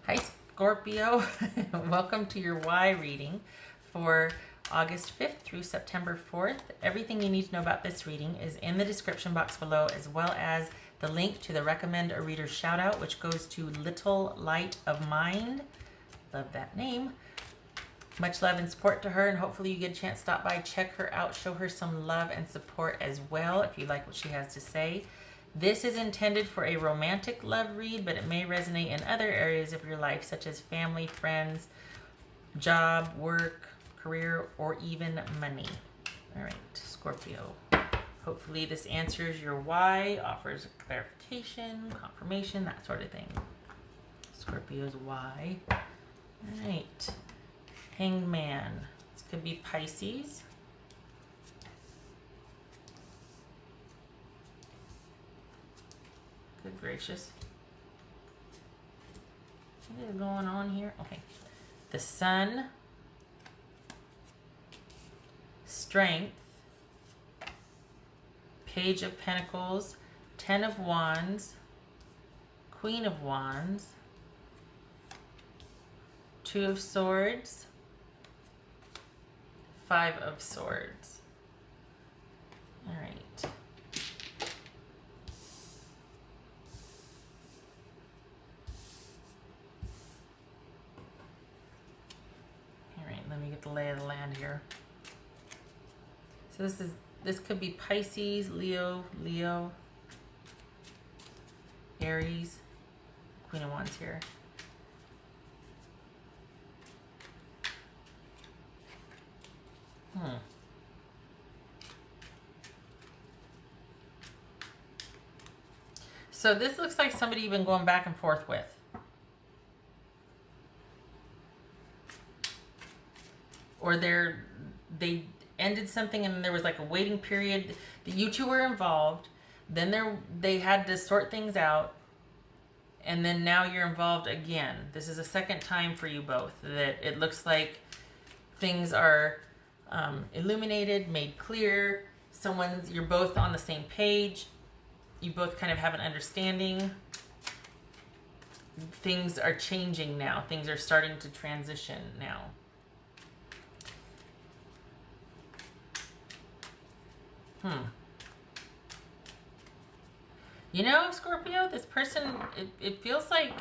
Hi Scorpio, welcome to your Y reading for August 5th through September 4th. Everything you need to know about this reading is in the description box below, as well as the link to the recommend a reader shout out, which goes to Little Light of Mind. Love that name. Much love and support to her, and hopefully you get a chance to stop by, check her out, show her some love and support as well if you like what she has to say. This is intended for a romantic love read, but it may resonate in other areas of your life, such as family, friends, job, work, career, or even money. All right, Scorpio. Hopefully this answers your why, offers clarification, confirmation, that sort of thing. Scorpio's why. All right. Hanged Man. This could be Pisces. Good gracious. What is going on here? Okay. The Sun. Strength. Page of Pentacles. 10 of Wands. Queen of Wands. 2 of Swords. 5 of Swords. All right. Let me get the lay of the land here. So this could be Pisces, Leo, Aries, Queen of Wands here. So this looks like somebody you've been going back and forth with. Or they ended something and there was like a waiting period. You two were involved. Then they had to sort things out. And then now you're involved again. This is a second time for you both that it looks like things are illuminated, made clear. You're both on the same page. You both kind of have an understanding. Things are changing now. Things are starting to transition now. You know, Scorpio, this person, it feels like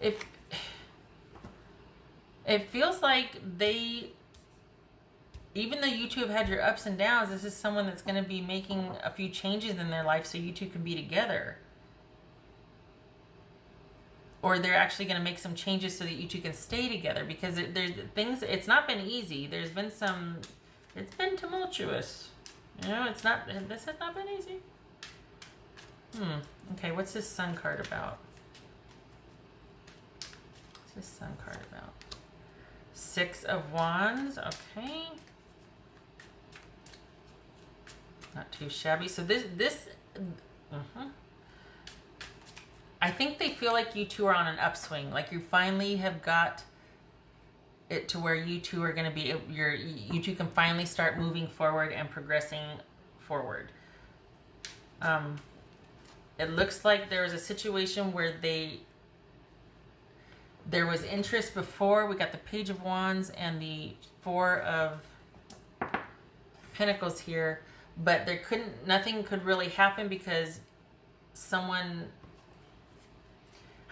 it feels like even though you two have had your ups and downs, this is someone that's going to be making a few changes in their life so you two can be together. Or they're actually going to make some changes so that you two can stay together, because it's not been easy. It's been tumultuous. You know, this has not been easy. Okay, what's this Sun card about? What's this Sun card about? 6 of Wands, okay. Not too shabby. So I think they feel like you two are on an upswing. Like you finally have got it to where you two are going to be, you two can finally start moving forward and progressing forward. It looks like there was a situation where there was interest before. We got the Page of Wands and the 4 of Pentacles here, but nothing could really happen because someone,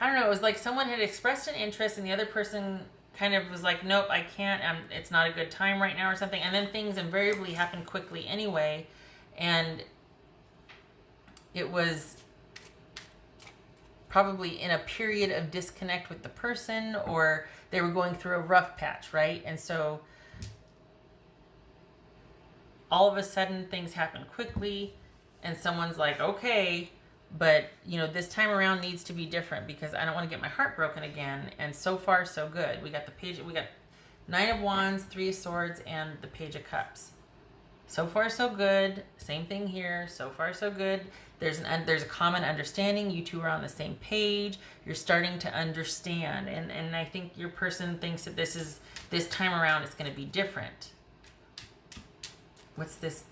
I don't know, it was like someone had expressed an interest and the other person kind of was like, nope, I can't, it's not a good time right now or something. And then things invariably happen quickly anyway. And it was probably in a period of disconnect with the person, or they were going through a rough patch, right? And so all of a sudden things happen quickly and someone's like, okay, but, you know, this time around needs to be different because I don't want to get my heart broken again. And so far, so good. We got we got 9 of Wands, 3 of Swords, and the Page of Cups. So far, so good. Same thing here. So far, so good. There's a common understanding. You two are on the same page. You're starting to understand. And I think your person thinks that this time around it's going to be different. What's this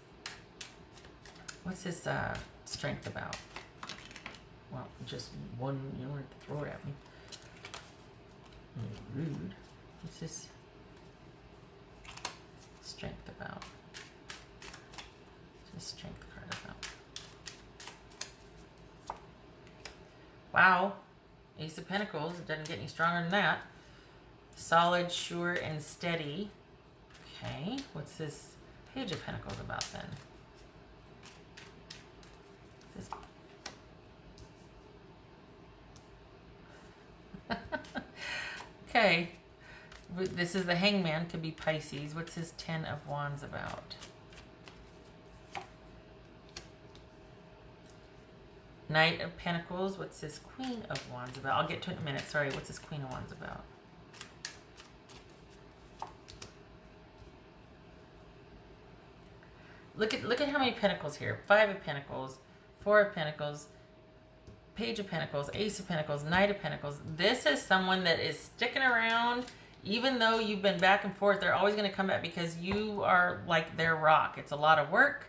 strength about? Well, just one, you don't have to throw it at me. Rude. What's this strength about? What's this strength card about? Wow. Ace of Pentacles. It doesn't get any stronger than that. Solid, sure, and steady. Okay. What's this Page of Pentacles about then? Okay, this is the Hangman, could be Pisces. What's his 10 of Wands about? Knight of Pentacles. What's this Queen of Wands about? I'll get to it in a minute. Sorry, what's this Queen of Wands about? Look at how many Pentacles here. 5 of Pentacles, 4 of Pentacles, Page of Pentacles, Ace of Pentacles, Knight of Pentacles. This is someone that is sticking around. Even though you've been back and forth, they're always going to come back because you are like their rock. It's a lot of work,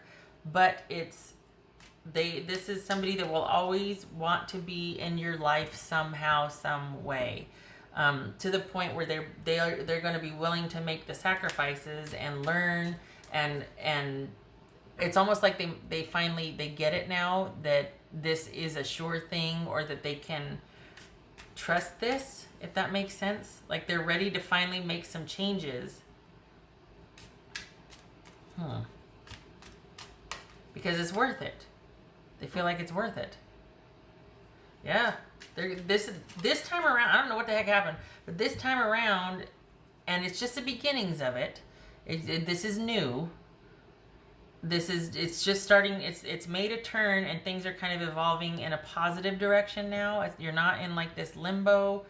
but this is somebody that will always want to be in your life somehow, some way. To the point where they're going to be willing to make the sacrifices and learn, and it's almost like they finally get it now that this is a sure thing, or that they can trust this, if that makes sense. Like they're ready to finally make some changes. Because it's worth it. They feel like it's worth it. Yeah. This time around, I don't know what the heck happened, but this time around, and it's just the beginnings of it. This is new. It's just starting, it's made a turn, and things are kind of evolving in a positive direction now. You're not in like this limbo,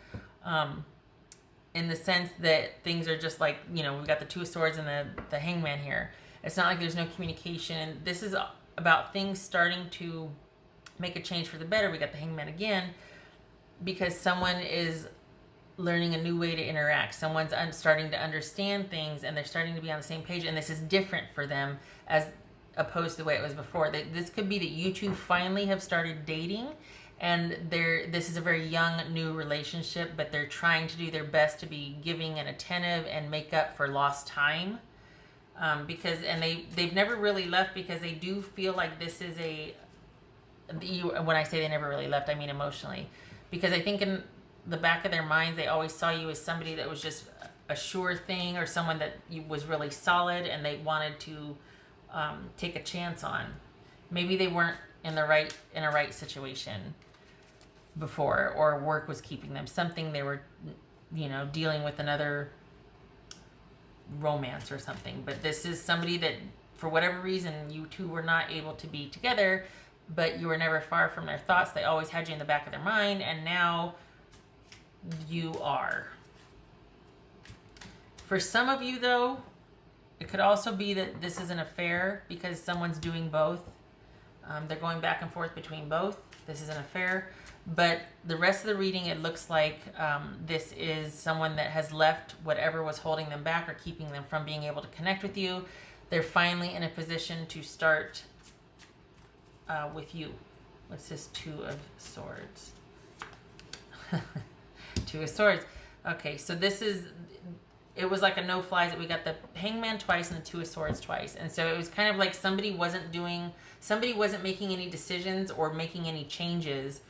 in the sense that things are just like, you know, we've got the Two of Swords and the Hangman here. It's not like there's no communication. This is about things starting to make a change for the better. We got the Hangman again, because someone is learning a new way to interact. Someone's starting to understand things, and they're starting to be on the same page, and this is different for them as opposed to the way it was before. This could be that you two finally have started dating, and this is a very young new relationship, but they're trying to do their best to be giving and attentive and make up for lost time, because they've never really left, because they do feel like this is when I say they never really left, I mean emotionally, because I think in the back of their minds they always saw you as somebody that was just a sure thing, or someone that was really solid, and they wanted to take a chance on. Maybe they weren't in a right situation before, or work was keeping them, something they were, you know, dealing with another romance or something. But this is somebody that for whatever reason you two were not able to be together, but you were never far from their thoughts. They always had you in the back of their mind, and now you are. For some of you though, it could also be that this is an affair, because someone's doing both. They're going back and forth between both. This is an affair. But the rest of the reading, it looks like this is someone that has left whatever was holding them back or keeping them from being able to connect with you. They're finally in a position to start with you. What's this? Two of Swords. Two of Swords. Okay, so this is... It was like a no-flies that we got the Hangman twice and the Two of Swords twice. And so it was kind of like somebody wasn't making any decisions or making any changes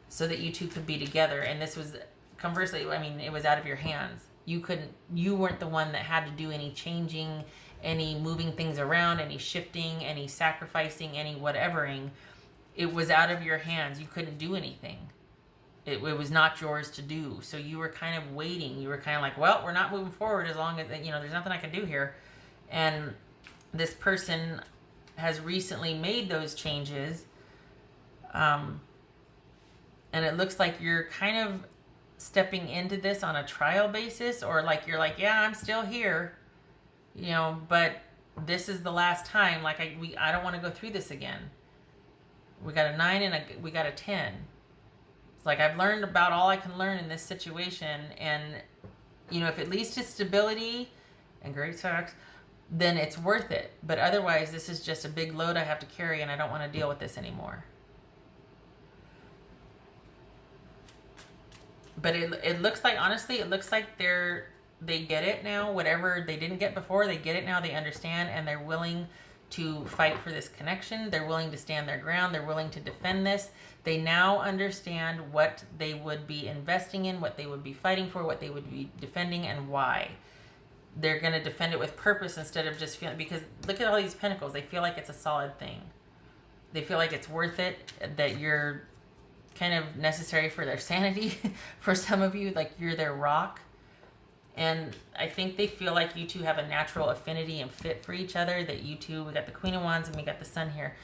so that you two could be together. And this was, conversely, I mean, it was out of your hands. You weren't the one that had to do any changing, any moving things around, any shifting, any sacrificing, any whatevering. It was out of your hands. You couldn't do anything. It was not yours to do. So you were kind of waiting. You were kind of like, well, we're not moving forward as long as, you know, there's nothing I can do here. And this person has recently made those changes. And it looks like you're kind of stepping into this on a trial basis, or like you're like, yeah, I'm still here, you know, but this is the last time. Like I don't want to go through this again. We got a 9 and we got a 10. It's like I've learned about all I can learn in this situation, and you know, if it leads to stability and great sex, then it's worth it. But otherwise, this is just a big load I have to carry, and I don't want to deal with this anymore. But it looks like, honestly, it looks like they get it now. Whatever they didn't get before, they get it now. They understand, and they're willing to fight for this connection. They're willing to stand their ground. They're willing to defend this. They now understand what they would be investing in, what they would be fighting for, what they would be defending, and why. They're going to defend it with purpose instead of just feeling, because look at all these pentacles. They feel like it's a solid thing. They feel like it's worth it, that you're kind of necessary for their sanity. For some of you, like you're their rock. And I think they feel like you two have a natural affinity and fit for each other, that you two, we got the Queen of Wands and we got the Sun here.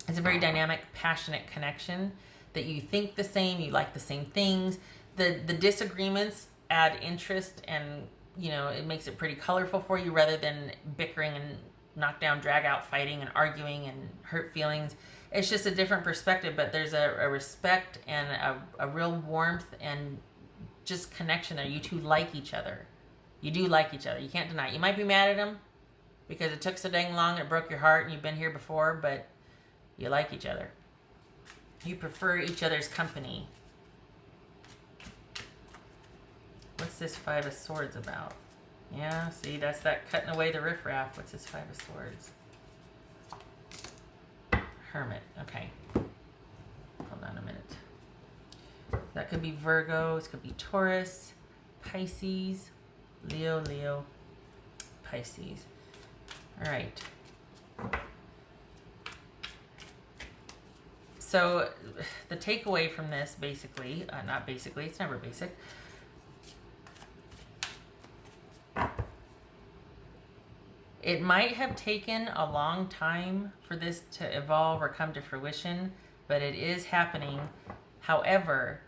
It's a very dynamic, passionate connection, that you think the same, you like the same things. The disagreements add interest, and you know, it makes it pretty colorful for you, rather than bickering and knock down, drag out, fighting and arguing and hurt feelings. It's just a different perspective, but there's a respect and a real warmth and just connection there. You two like each other. You do like each other. You can't deny it. You might be mad at him because it took so dang long, it broke your heart, and you've been here before, but you like each other. You prefer each other's company. What's this Five of Swords about? Yeah, see, that's that cutting away the riffraff. What's this Five of Swords? Hermit. Okay. Hold on a minute. That could be Virgo. This could be Taurus, Pisces, Leo, Pisces. All right. So the takeaway from this, basically, not basically, it's never basic. It might have taken a long time for this to evolve or come to fruition, but it is happening. However,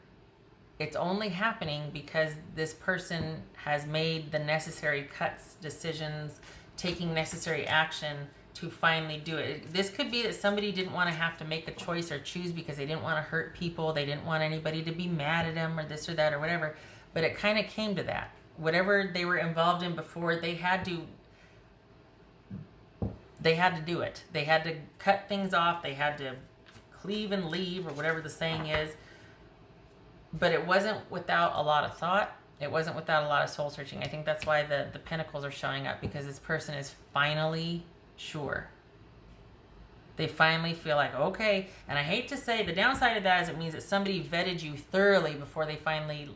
it's only happening because this person has made the necessary cuts, decisions, taking necessary action to finally do it. This could be that somebody didn't want to have to make a choice or choose because they didn't want to hurt people. They didn't want anybody to be mad at them or this or that or whatever. But it kind of came to that. Whatever they were involved in before, they had to do it. They had to cut things off. They had to cleave and leave, or whatever the saying is. But it wasn't without a lot of thought. It wasn't without a lot of soul searching. I think that's why the pentacles are showing up, because this person is finally sure. They finally feel like, okay. And I hate to say, the downside of that is it means that somebody vetted you thoroughly before they finally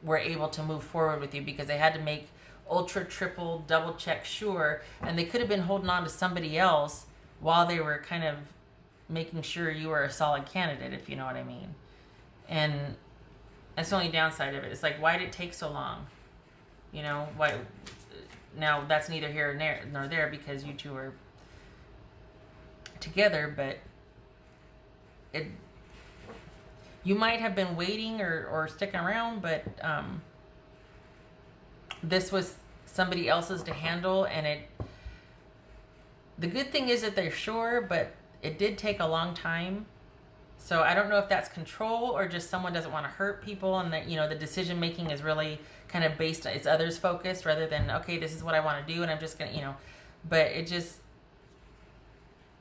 were able to move forward with you, because they had to make ultra, triple, double check sure, and they could have been holding on to somebody else while they were kind of making sure you were a solid candidate, if you know what I mean. And that's the only downside of it. It's like, why did it take so long? You know, why? Now that's neither here nor there, because you two are together, but you might have been waiting or sticking around, but this was somebody else's to handle, and the good thing is that they're sure, but it did take a long time. So I don't know if that's control or just someone doesn't want to hurt people, and that, you know, the decision making is really kind of based on, it's others focused rather than, okay, this is what I want to do and I'm just gonna, you know. But it just,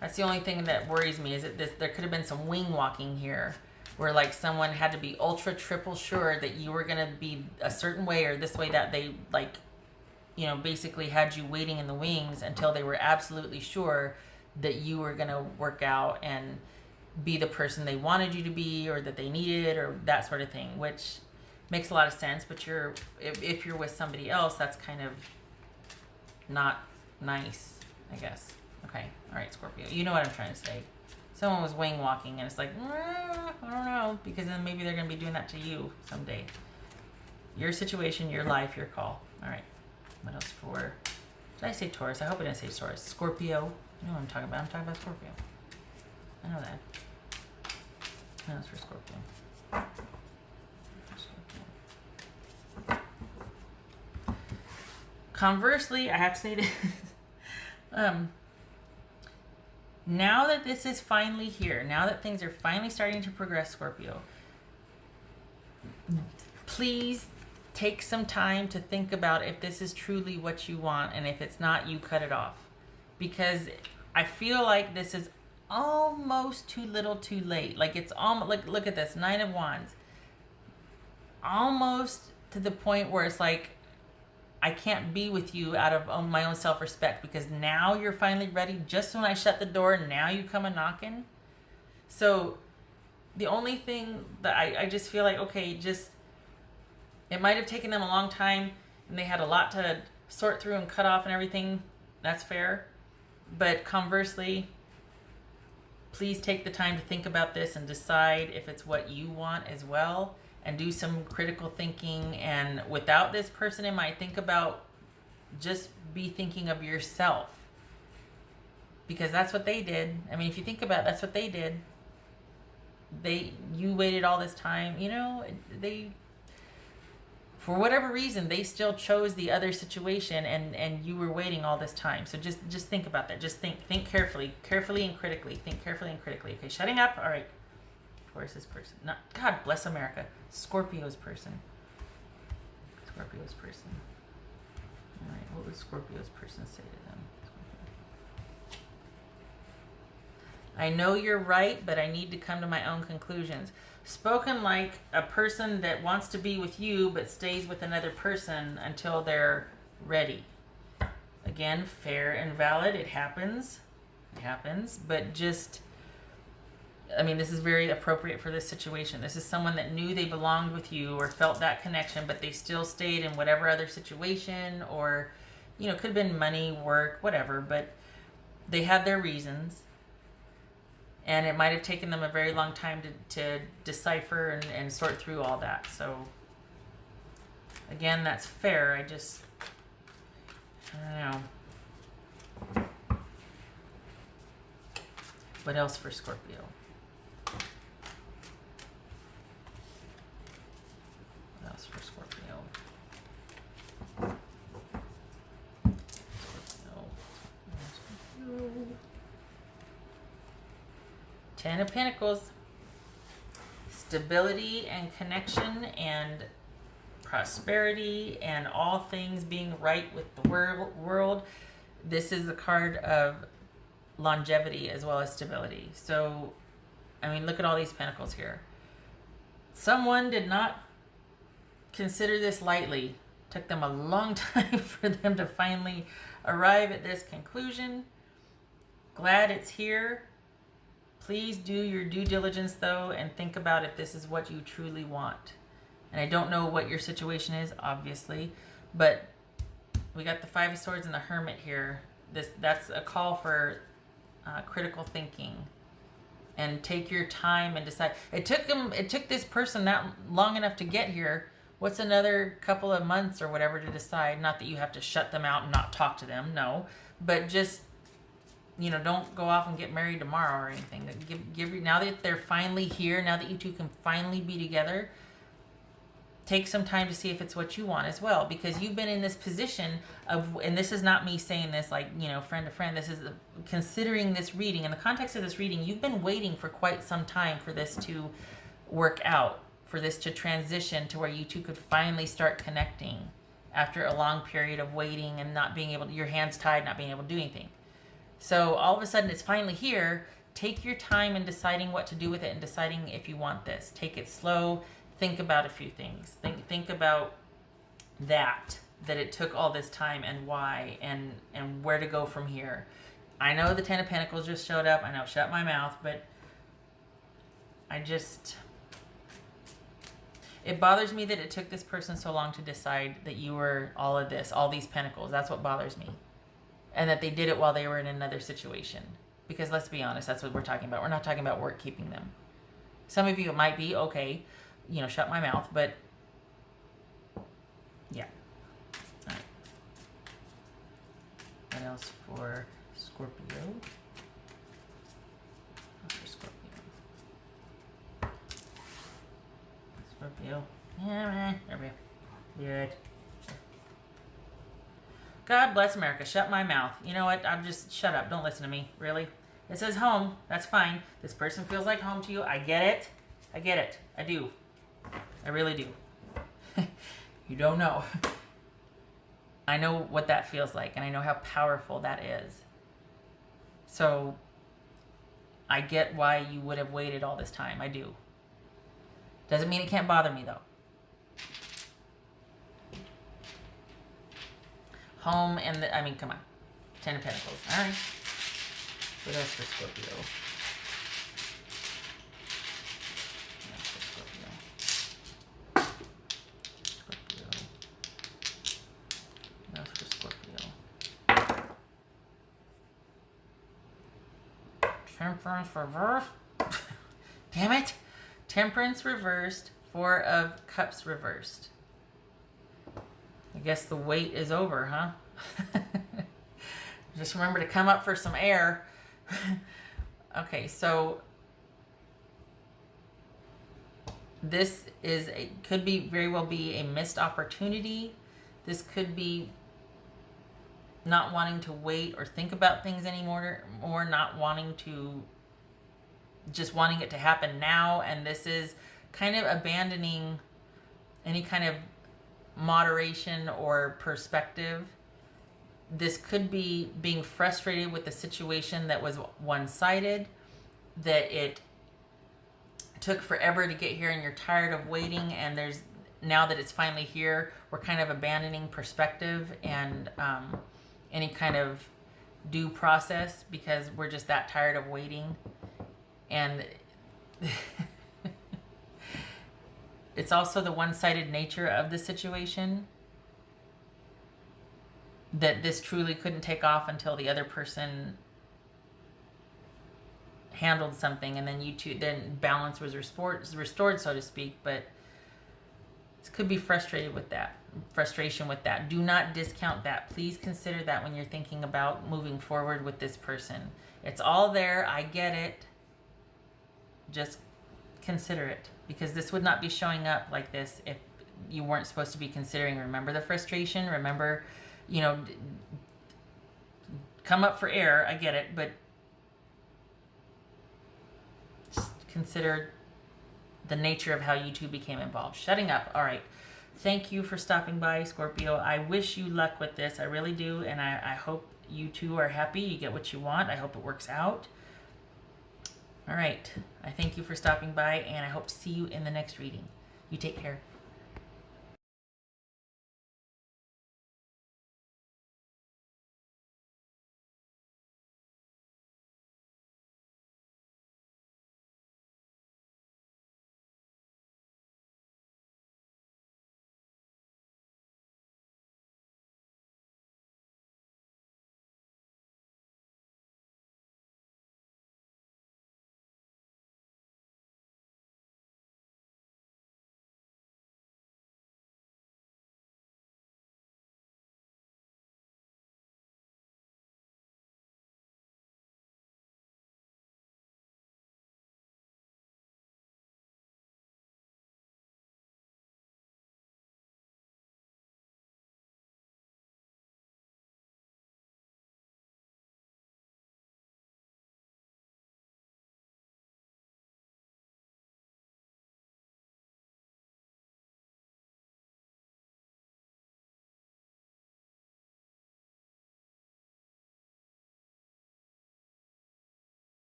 that's the only thing that worries me, is that there could have been some wing walking here, where like someone had to be ultra triple sure that you were gonna be a certain way or this way, that they, like, you know, basically had you waiting in the wings until they were absolutely sure that you were gonna work out and be the person they wanted you to be, or that they needed, or that sort of thing, which makes a lot of sense. But if you're with somebody else, that's kind of not nice, I guess. Okay, all right, Scorpio, you know what I'm trying to say. Someone was wing walking, and it's like, I don't know, because then maybe they're going to be doing that to you someday. Your situation, your life, your call. All right, what else for, did I say Taurus? I hope I didn't say Taurus. Scorpio, you know what I'm talking about. I'm talking about Scorpio. I know that. No, it's for Scorpio. Conversely, I have to say this. Now that this is finally here, now that things are finally starting to progress, Scorpio, please take some time to think about if this is truly what you want, and if it's not, you cut it off. Because I feel like this is almost too little too late. Like it's almost, like, look at this, 9 of Wands. Almost to the point where it's like, I can't be with you out of my own self-respect, because now you're finally ready. Just when I shut the door, now you come a knocking. So the only thing that I just feel like, okay, just, it might have taken them a long time and they had a lot to sort through and cut off and everything. That's fair. But conversely, please take the time to think about this and decide if it's what you want as well, and do some critical thinking. And without this person in mind, think about, just be thinking of yourself, because that's what they did. I mean, if you think about it, that's what they did. You waited all this time, you know, for whatever reason, they still chose the other situation, and you were waiting all this time. So just think about that. Just think carefully and critically. Think carefully and critically. Okay, shutting up. All right. Where's this person? Not, God bless America. Scorpio's person. Scorpio's person. All right, what would Scorpio's person say to them? I know you're right, but I need to come to my own conclusions. Spoken like a person that wants to be with you but stays with another person until they're ready. Again, fair and valid. It happens. It happens. But just, I mean, this is very appropriate for this situation. This is someone that knew they belonged with you or felt that connection, but they still stayed in whatever other situation, or, you know, could have been money, work, whatever, but they had their reasons. And it might have taken them a very long time to decipher and sort through all that. So, again, that's fair. I don't know. What else for Scorpio? What else for Scorpio? Scorpio. 10 of Pentacles. Stability and connection and prosperity and all things being right with the world. This is the card of longevity as well as stability. So, I mean, look at all these pentacles here. Someone did not consider this lightly. Took them a long time for them to finally arrive at this conclusion. Glad it's here. Please do your due diligence, though, and think about if this is what you truly want. And I don't know what your situation is, obviously, but we got the 5 of Swords and the Hermit here. That's a call for critical thinking, and take your time and decide. It took this person that long enough to get here. What's another couple of months or whatever to decide? Not that you have to shut them out and not talk to them, no, but just, you know, don't go off and get married tomorrow or anything. Now that they're finally here, now that you two can finally be together, take some time to see if it's what you want as well, because you've been in this position of, and this is not me saying this like, you know, friend to friend, this is considering this reading, in the context of this reading, you've been waiting for quite some time for this to work out, for this to transition to where you two could finally start connecting after a long period of waiting and not being able to, your hands tied, not being able to do anything. So all of a sudden it's finally here. Take your time in deciding what to do with it and deciding if you want this. Take it slow. Think about a few things. Think about that it took all this time and why, and where to go from here. I know the 10 of Pentacles just showed up. I know, shut my mouth, but it bothers me that it took this person so long to decide that you were all of this, all these pentacles. That's what bothers me. And that they did it while they were in another situation. Because let's be honest, that's what we're talking about. We're not talking about work keeping them. Some of you, it might be, okay, you know, shut my mouth, but yeah. All right. What else for Scorpio? What's for Scorpio? Scorpio. Yeah, there we go. Good. God bless America. Shut my mouth. You know what? I'm just, shut up. Don't listen to me. Really? It says home. That's fine. This person feels like home to you. I get it. I get it. I do. I really do. You don't know. I know what that feels like, and I know how powerful that is. So I get why you would have waited all this time. I do. Doesn't mean it can't bother me, though. Home and I mean, come on. 10 of Pentacles. All right. What else for Scorpio? What else for Scorpio? Scorpio. What else for Scorpio? Temperance reversed. Damn it. Temperance reversed. 4 of Cups reversed. I guess the wait is over, huh? Just remember to come up for some air. Okay, so this is could be very well be a missed opportunity. This could be not wanting to wait or think about things anymore, or not wanting to, just wanting it to happen now. And this is kind of abandoning any kind of moderation or perspective. This could be being frustrated with the situation that was one-sided, that it took forever to get here and you're tired of waiting, and there's, now that it's finally here, we're kind of abandoning perspective and any kind of due process because we're just that tired of waiting. And it's also the one-sided nature of the situation, that this truly couldn't take off until the other person handled something, and then you two, then balance was restored, so to speak. But this could be frustrated with that, frustration with that. Do not discount that. Please consider that when you're thinking about moving forward with this person. It's all there. I get it. Just consider it, because this would not be showing up like this if you weren't supposed to be considering. Remember the frustration. Remember, you know, come up for air. I get it, but just consider the nature of how you two became involved. Shutting up. All right. Thank you for stopping by, Scorpio. I wish you luck with this. I really do. And I hope you two are happy. You get what you want. I hope it works out. All right. I thank you for stopping by, and I hope to see you in the next reading. You take care.